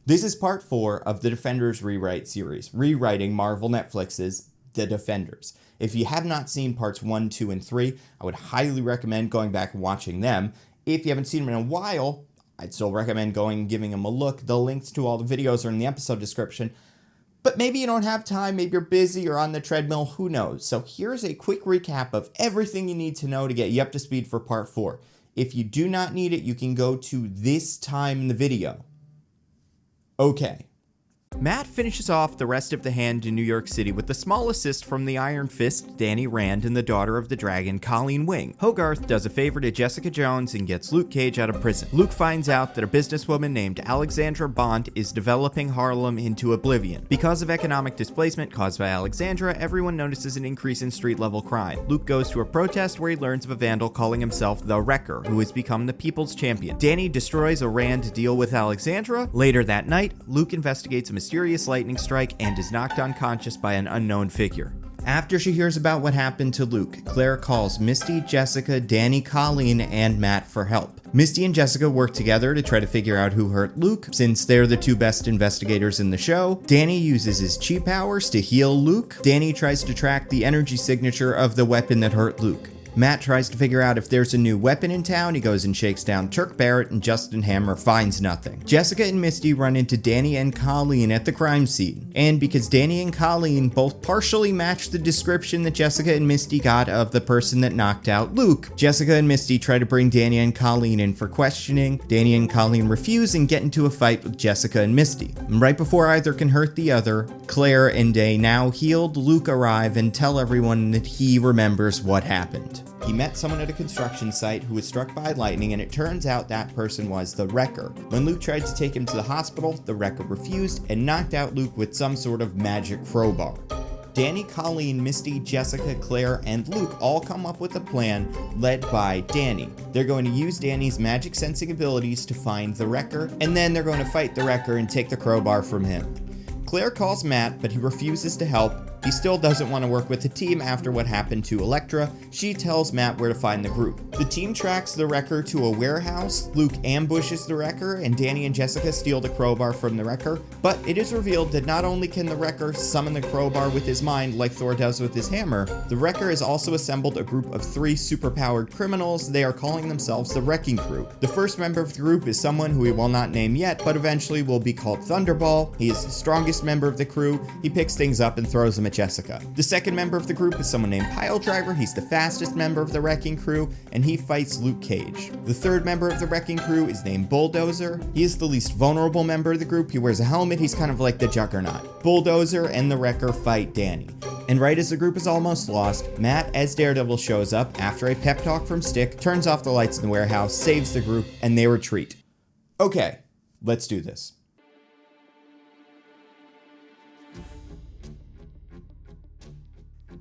This is part 4 of the Defenders Rewrite series, rewriting Marvel Netflix's The Defenders. If you have not seen parts 1, 2, and 3, I would highly recommend going back and watching them. If you haven't seen them in a while, I'd still recommend going and giving them a look. The links to all the videos are in the episode description. But maybe you don't have time, maybe you're busy or on the treadmill, who knows. So here's a quick recap of everything you need to know to get you up to speed for part 4. If you do not need it, you can go to this time in the video. Okay. Matt finishes off the rest of the hand in New York City with a small assist from the Iron Fist, Danny Rand, and the daughter of the dragon, Colleen Wing. Hogarth does a favor to Jessica Jones and gets Luke Cage out of prison. Luke finds out that a businesswoman named Alexandra Bont is developing Harlem into oblivion. Because of economic displacement caused by Alexandra, everyone notices an increase in street-level crime. Luke goes to a protest where he learns of a vandal calling himself the Wrecker, who has become the people's champion. Danny destroys a Rand deal with Alexandra. Later that night, Luke investigates a mysterious lightning strike and is knocked unconscious by an unknown figure. After she hears about what happened to Luke, Claire calls Misty, Jessica, Danny, Colleen, and Matt for help. Misty and Jessica work together to try to figure out who hurt Luke, since they're the two best investigators in the show. Danny uses his chi powers to heal Luke. Danny tries to track the energy signature of the weapon that hurt Luke. Matt tries to figure out if there's a new weapon in town. He goes and shakes down Turk Barrett, and Justin Hammer finds nothing. Jessica and Misty run into Danny and Colleen at the crime scene. And because Danny and Colleen both partially match the description that Jessica and Misty got of the person that knocked out Luke, Jessica and Misty try to bring Danny and Colleen in for questioning. Danny and Colleen refuse and get into a fight with Jessica and Misty. And right before either can hurt the other, Claire and a now healed Luke arrive and tell everyone that he remembers what happened. He met someone at a construction site who was struck by lightning, and it turns out that person was the Wrecker. When Luke tried to take him to the hospital, the Wrecker refused and knocked out Luke with some sort of magic crowbar. Danny, Colleen, Misty, Jessica, Claire, and Luke all come up with a plan led by Danny. They're going to use Danny's magic sensing abilities to find the Wrecker, and then they're going to fight the Wrecker and take the crowbar from him. Claire calls Matt, but he refuses to help. He still doesn't want to work with the team after what happened to Elektra. She tells Matt where to find the group. The team tracks the Wrecker to a warehouse. Luke ambushes the Wrecker, and Danny and Jessica steal the crowbar from the Wrecker. But it is revealed that not only can the Wrecker summon the crowbar with his mind like Thor does with his hammer, the Wrecker has also assembled a group of 3 superpowered criminals. They are calling themselves the Wrecking Crew. The first member of the group is someone who we will not name yet, but eventually will be called Thunderball. He is the strongest member of the crew. He picks things up and throws them at Jessica. The second member of the group is someone named Piledriver. He's the fastest member of the Wrecking Crew, and he fights Luke Cage. The third member of the Wrecking Crew is named Bulldozer. He is the least vulnerable member of the group. He wears a helmet. He's kind of like the Juggernaut. Bulldozer and the Wrecker fight Danny. And right as the group is almost lost, Matt as Daredevil shows up after a pep talk from Stick, turns off the lights in the warehouse, saves the group, and they retreat. Okay, let's do this.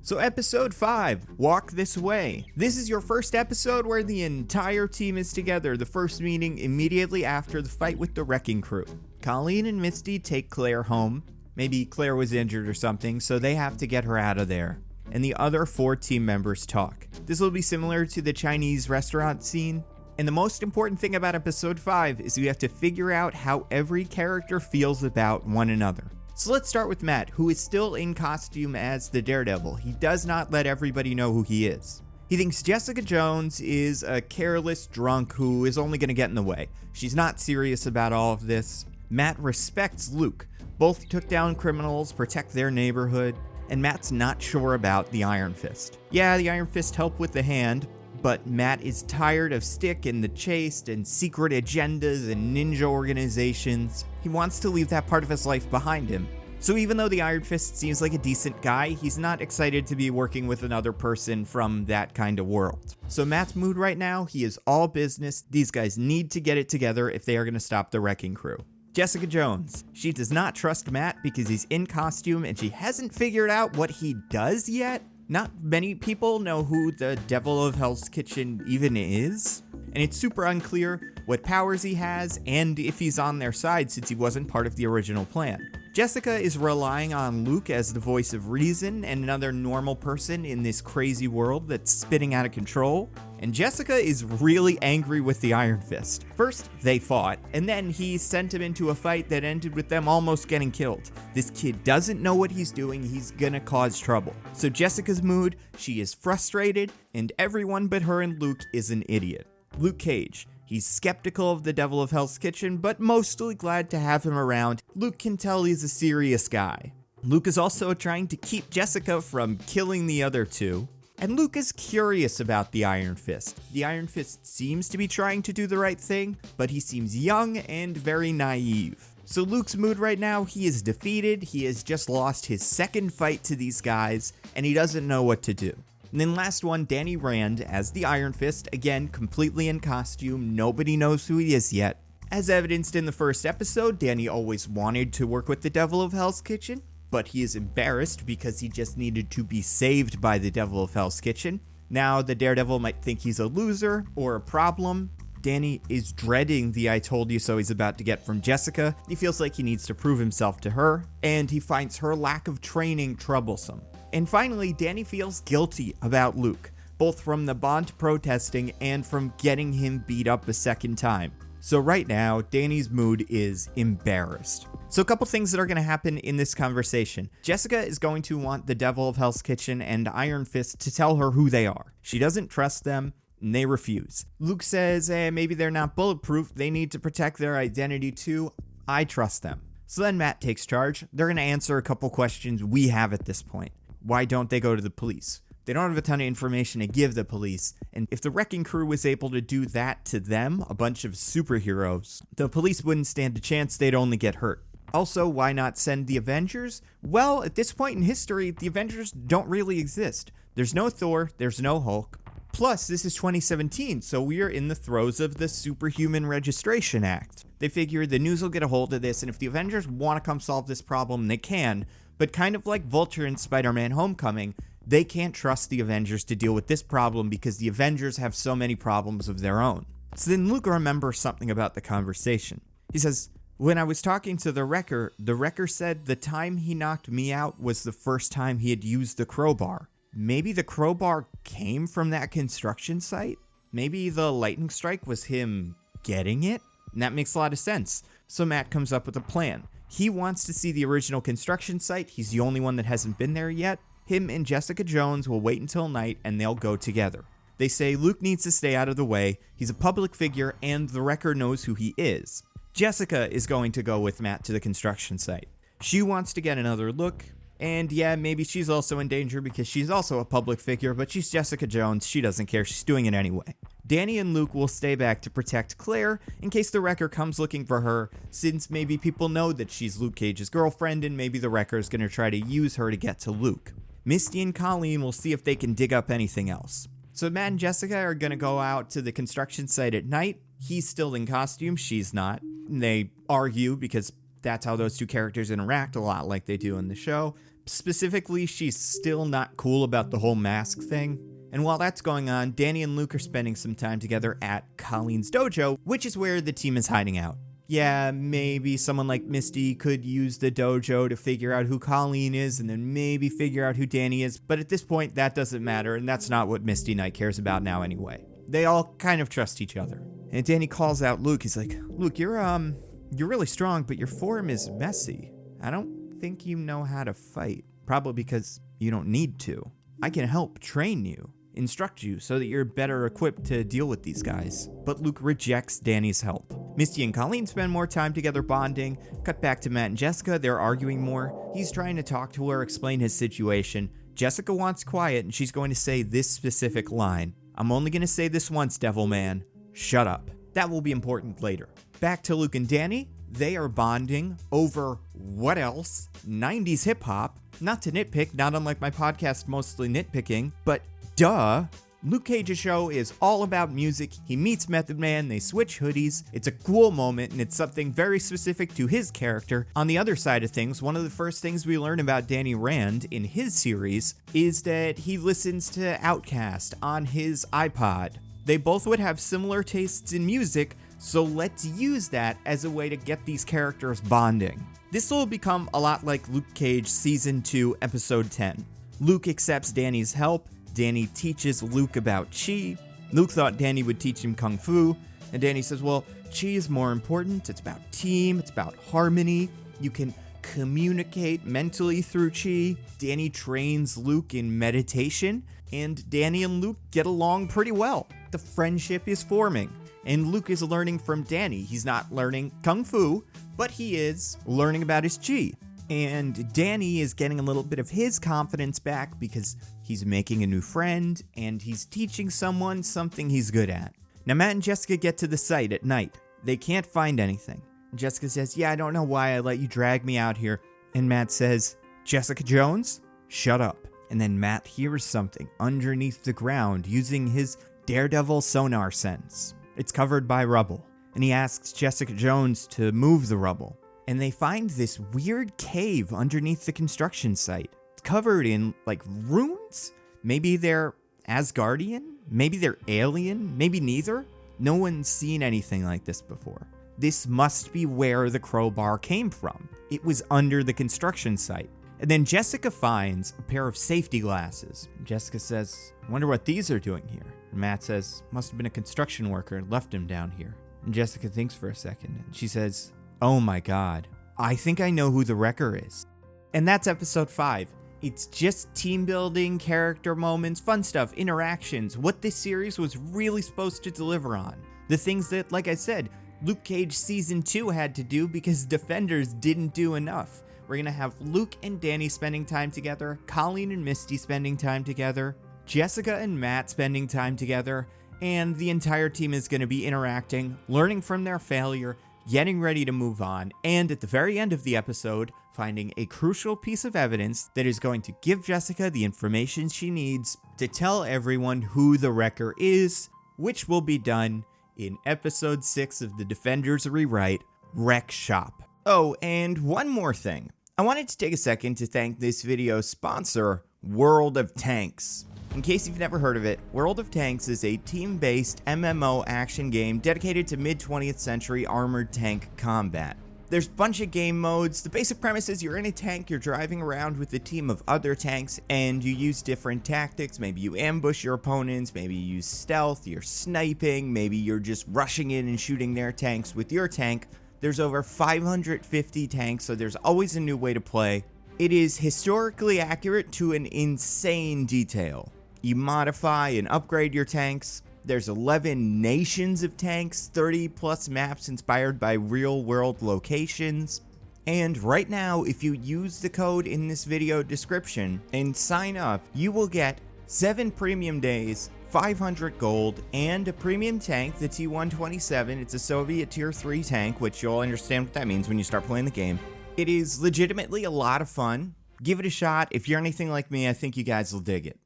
So episode 5, Walk This Way. This is your first episode where the entire team is together, the first meeting immediately after the fight with the Wrecking Crew. Colleen and Misty take Claire home. Maybe Claire was injured or something, so they have to get her out of there. And the other 4 team members talk. This will be similar to the Chinese restaurant scene. And the most important thing about episode 5 is we have to figure out how every character feels about one another. So let's start with Matt, who is still in costume as the Daredevil. He does not let everybody know who he is. He thinks Jessica Jones is a careless drunk who is only going to get in the way. She's not serious about all of this. Matt respects Luke. Both took down criminals, protect their neighborhood, and Matt's not sure about the Iron Fist. Yeah, the Iron Fist helped with the hand, but Matt is tired of Stick and the Chase and secret agendas and ninja organizations. He wants to leave that part of his life behind him. So even though the Iron Fist seems like a decent guy, he's not excited to be working with another person from that kind of world. So Matt's mood right now, he is all business. These guys need to get it together if they are going to stop the Wrecking Crew. Jessica Jones. She does not trust Matt because he's in costume and she hasn't figured out what he does yet. Not many people know who the Devil of Hell's Kitchen even is, and it's super unclear what powers he has and if he's on their side since he wasn't part of the original plan. Jessica is relying on Luke as the voice of reason and another normal person in this crazy world that's spinning out of control. And Jessica is really angry with the Iron Fist. First, they fought, and then he sent him into a fight that ended with them almost getting killed. This kid doesn't know what he's doing, he's gonna cause trouble. So Jessica's mood, she is frustrated, and everyone but her and Luke is an idiot. Luke Cage. He's skeptical of the Devil of Hell's Kitchen, but mostly glad to have him around. Luke can tell he's a serious guy. Luke is also trying to keep Jessica from killing the other two. And Luke is curious about the Iron Fist. The Iron Fist seems to be trying to do the right thing, but he seems young and very naive. So Luke's mood right now, he is defeated, he has just lost his second fight to these guys, and he doesn't know what to do. And then last one, Danny Rand as the Iron Fist, again, completely in costume, nobody knows who he is yet. As evidenced in the first episode, Danny always wanted to work with the Devil of Hell's Kitchen, but he is embarrassed because he just needed to be saved by the Devil of Hell's Kitchen. Now the Daredevil might think he's a loser or a problem. Danny is dreading the I told you so he's about to get from Jessica. He feels like he needs to prove himself to her, and he finds her lack of training troublesome. And finally, Danny feels guilty about Luke, both from the Bond protesting and from getting him beat up a second time. So right now, Danny's mood is embarrassed. So a couple things that are going to happen in this conversation. Jessica is going to want the Devil of Hell's Kitchen and Iron Fist to tell her who they are. She doesn't trust them, and they refuse. Luke says, maybe they're not bulletproof, they need to protect their identity too. I trust them. So then Matt takes charge. They're going to answer a couple questions we have at this point. Why don't they go to the police? They don't have a ton of information to give the police, and if the Wrecking Crew was able to do that to them, a bunch of superheroes, the police wouldn't stand a chance, they'd only get hurt. Also, why not send the Avengers? Well, at this point in history, the Avengers don't really exist. There's no Thor, there's no Hulk. Plus, this is 2017, so we are in the throes of the Superhuman Registration Act. They figure the news will get a hold of this, and if the Avengers want to come solve this problem, they can, but kind of like Vulture in Spider-Man Homecoming, they can't trust the Avengers to deal with this problem because the Avengers have so many problems of their own. So then Luke remembers something about the conversation. He says, when I was talking to the Wrecker said the time he knocked me out was the first time he had used the crowbar. Maybe the crowbar came from that construction site? Maybe the lightning strike was him getting it? And that makes a lot of sense. So Matt comes up with a plan. He wants to see the original construction site. He's the only one that hasn't been there yet. Him and Jessica Jones will wait until night and they'll go together. They say Luke needs to stay out of the way. He's a public figure and the Wrecker knows who he is. Jessica is going to go with Matt to the construction site. She wants to get another look. And yeah, maybe she's also in danger because she's also a public figure, but she's Jessica Jones. She doesn't care. She's doing it anyway. Danny and Luke will stay back to protect Claire in case the Wrecker comes looking for her, since maybe people know that she's Luke Cage's girlfriend and maybe the Wrecker is going to try to use her to get to Luke. Misty and Colleen will see if they can dig up anything else. So Matt and Jessica are going to go out to the construction site at night. He's still in costume, she's not. They argue because that's how those two characters interact a lot like they do in the show. Specifically, she's still not cool about the whole mask thing. And while that's going on, Danny and Luke are spending some time together at Colleen's dojo, which is where the team is hiding out. Yeah, maybe someone like Misty could use the dojo to figure out who Colleen is and then maybe figure out who Danny is, but at this point that doesn't matter and that's not what Misty Knight cares about now anyway. They all kind of trust each other. And Danny calls out Luke. He's like, Luke, you're really strong, but your form is messy. I don't think you know how to fight. Probably because you don't need to. I can help train you, instruct you so that you're better equipped to deal with these guys. But Luke rejects Danny's help. Misty and Colleen spend more time together bonding. Cut back to Matt and Jessica, they're arguing more. He's trying to talk to her, explain his situation. Jessica wants quiet and she's going to say this specific line. I'm only going to say this once, Devil Man. Shut up. That will be important later. Back to Luke and Danny. They are bonding over what else? 90s hip hop. Not to nitpick, not unlike my podcast Mostly Nitpicking, but duh. Luke Cage's show is all about music. He meets Method Man, they switch hoodies. It's a cool moment and it's something very specific to his character. On the other side of things, one of the first things we learn about Danny Rand in his series is that he listens to Outkast on his iPod. They both would have similar tastes in music, so let's use that as a way to get these characters bonding. This will become a lot like Luke Cage Season 2, Episode 10. Luke accepts Danny's help, Danny teaches Luke about Chi. Luke thought Danny would teach him Kung Fu, and Danny says, well, Chi is more important, it's about team, it's about harmony, you can communicate mentally through Chi. Danny trains Luke in meditation, and Danny and Luke get along pretty well. The friendship is forming, and Luke is learning from Danny. He's not learning Kung Fu, but he is learning about his Chi. And Danny is getting a little bit of his confidence back because he's making a new friend and he's teaching someone something he's good at. Now, Matt and Jessica get to the site at night. They can't find anything. Jessica says, yeah, I don't know why I let you drag me out here. And Matt says, Jessica Jones, shut up. And then Matt hears something underneath the ground using his Daredevil sonar sense. It's covered by rubble. And he asks Jessica Jones to move the rubble. And they find this weird cave underneath the construction site. It's covered in, runes? Maybe they're Asgardian? Maybe they're alien? Maybe neither? No one's seen anything like this before. This must be where the crowbar came from. It was under the construction site. And then Jessica finds a pair of safety glasses. Jessica says, I wonder what these are doing here. And Matt says, must have been a construction worker and left him down here. And Jessica thinks for a second, and she says, oh my god, I think I know who the wrecker is. And that's episode 5. It's just team building, character moments, fun stuff, interactions, what this series was really supposed to deliver on. The things that, like I said, Luke Cage Season 2 had to do because Defenders didn't do enough. We're going to have Luke and Danny spending time together, Colleen and Misty spending time together, Jessica and Matt spending time together, and the entire team is going to be interacting, learning from their failure, getting ready to move on, and at the very end of the episode, finding a crucial piece of evidence that is going to give Jessica the information she needs to tell everyone who the wrecker is, which will be done in episode 6 of the Defenders Rewrite, Wreck Shop. Oh, and one more thing. I wanted to take a second to thank this video's sponsor, World of Tanks. In case you've never heard of it, World of Tanks is a team-based MMO action game dedicated to mid-20th century armored tank combat. There's a bunch of game modes. The basic premise is you're in a tank, you're driving around with a team of other tanks, and you use different tactics. Maybe you ambush your opponents, maybe you use stealth, you're sniping, maybe you're just rushing in and shooting their tanks with your tank. There's over 550 tanks, so there's always a new way to play. It is historically accurate to an insane detail. You modify and upgrade your tanks. There's 11 nations of tanks, 30 plus maps inspired by real-world locations. And right now, if you use the code in this video description and sign up, you will get 7 premium days, 500 gold, and a premium tank, the T-127. It's a Soviet Tier 3 tank, which you'll understand what that means when you start playing the game. It is legitimately a lot of fun. Give it a shot. If you're anything like me, I think you guys will dig it.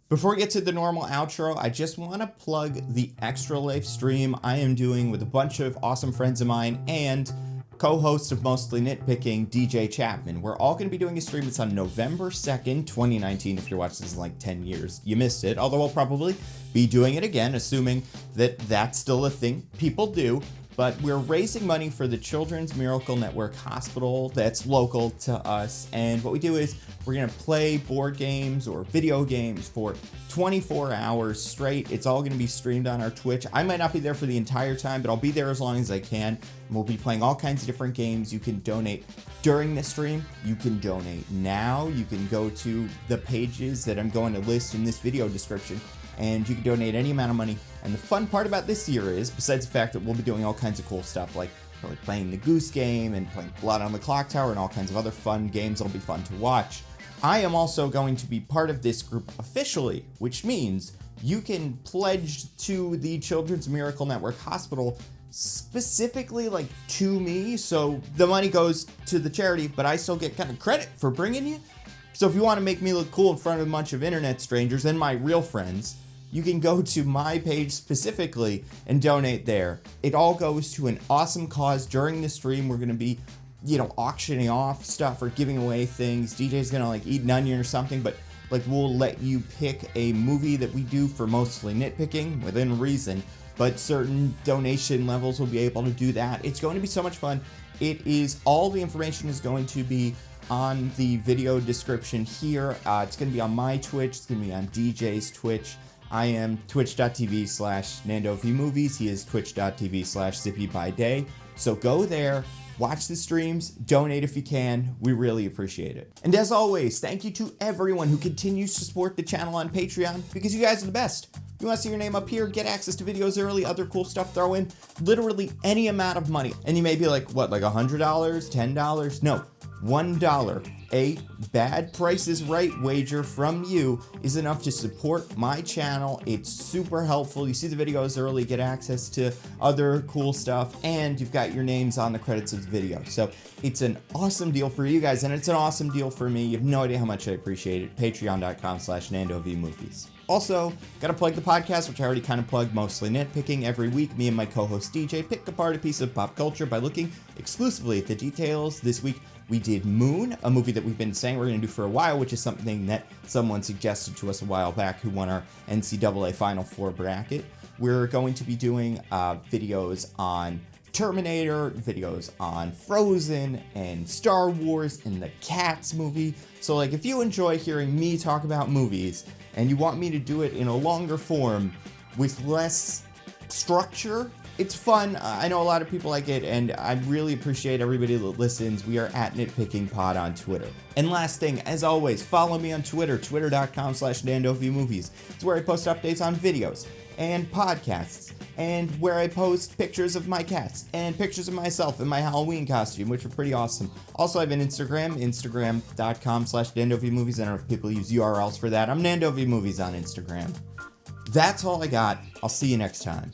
Before we get to the normal outro, I just want to plug the Extra Life stream I am doing with a bunch of awesome friends of mine and co-host of Mostly Nitpicking, DJ Chapman. We're all going to be doing a stream. It's on November 2nd, 2019. If you're watching this in like 10 years, you missed it. Although we'll probably be doing it again, assuming that that's still a thing people do. But we're raising money for the Children's Miracle Network Hospital that's local to us. And what we do is we're going to play board games or video games for 24 hours straight. It's all going to be streamed on our Twitch. I might not be there for the entire time, but I'll be there as long as I can. We'll be playing all kinds of different games. You can donate during the stream. You can donate now. You can go to the pages that I'm going to list in this video description, and you can donate any amount of money. And the fun part about this year is, besides the fact that we'll be doing all kinds of cool stuff, like probably playing the Goose Game and playing Blood on the Clock Tower and all kinds of other fun games that'll be fun to watch, I am also going to be part of this group officially, which means you can pledge to the Children's Miracle Network Hospital specifically like to me, so the money goes to the charity, but I still get kind of credit for bringing you. So if you want to make me look cool in front of a bunch of internet strangers and my real friends, you can go to my page specifically and donate there. It all goes to an awesome cause. During the stream, we're going to be, auctioning off stuff or giving away things. DJ's going to like eat an onion or something, but like we'll let you pick a movie that we do for Mostly Nitpicking within reason, but certain donation levels will be able to do that. It's going to be so much fun. All the information is going to be on the video description here. It's going to be on my Twitch. It's going to be on DJ's Twitch. I am twitch.tv/NandoVMovies. He is twitch.tv/ZippyByDay. So go there, watch the streams, donate if you can. We really appreciate it. And as always, thank you to everyone who continues to support the channel on Patreon, because you guys are the best. If you want to see your name up here, get access to videos early, other cool stuff, throw in literally any amount of money. And you may be like, what, like $100, $10? No, $1. A bad Price is Right wager from you is enough to support my channel. It's super helpful. You see the videos early, get access to other cool stuff, and you've got your names on the credits of the video. So it's an awesome deal for you guys, and it's an awesome deal for me. You have no idea how much I appreciate it. Patreon.com/NandoVMovies. Also, gotta plug the podcast, which I already kind of plugged, mostly nitpicking. Every week, me and my co-host DJ pick apart a piece of pop culture by looking exclusively at the details. This week, we did Moon, a movie that we've been saying we're going to do for a while, which is something that someone suggested to us a while back who won our NCAA Final Four bracket. We're going to be doing videos on Terminator, videos on Frozen, and Star Wars, and the Cats movie. So, like, if you enjoy hearing me talk about movies, and you want me to do it in a longer form with less structure, it's fun. I know a lot of people like it, and I really appreciate everybody that listens. We are at Nitpicking Pod on Twitter. And last thing, as always, follow me on Twitter, twitter.com/NandoVMovies. It's where I post updates on videos and podcasts, and where I post pictures of my cats and pictures of myself in my Halloween costume, which are pretty awesome. Also, I have an Instagram, instagram.com/NandoVMovies. I don't know if people use URLs for that. I'm NandoVMovies on Instagram. That's all I got. I'll see you next time.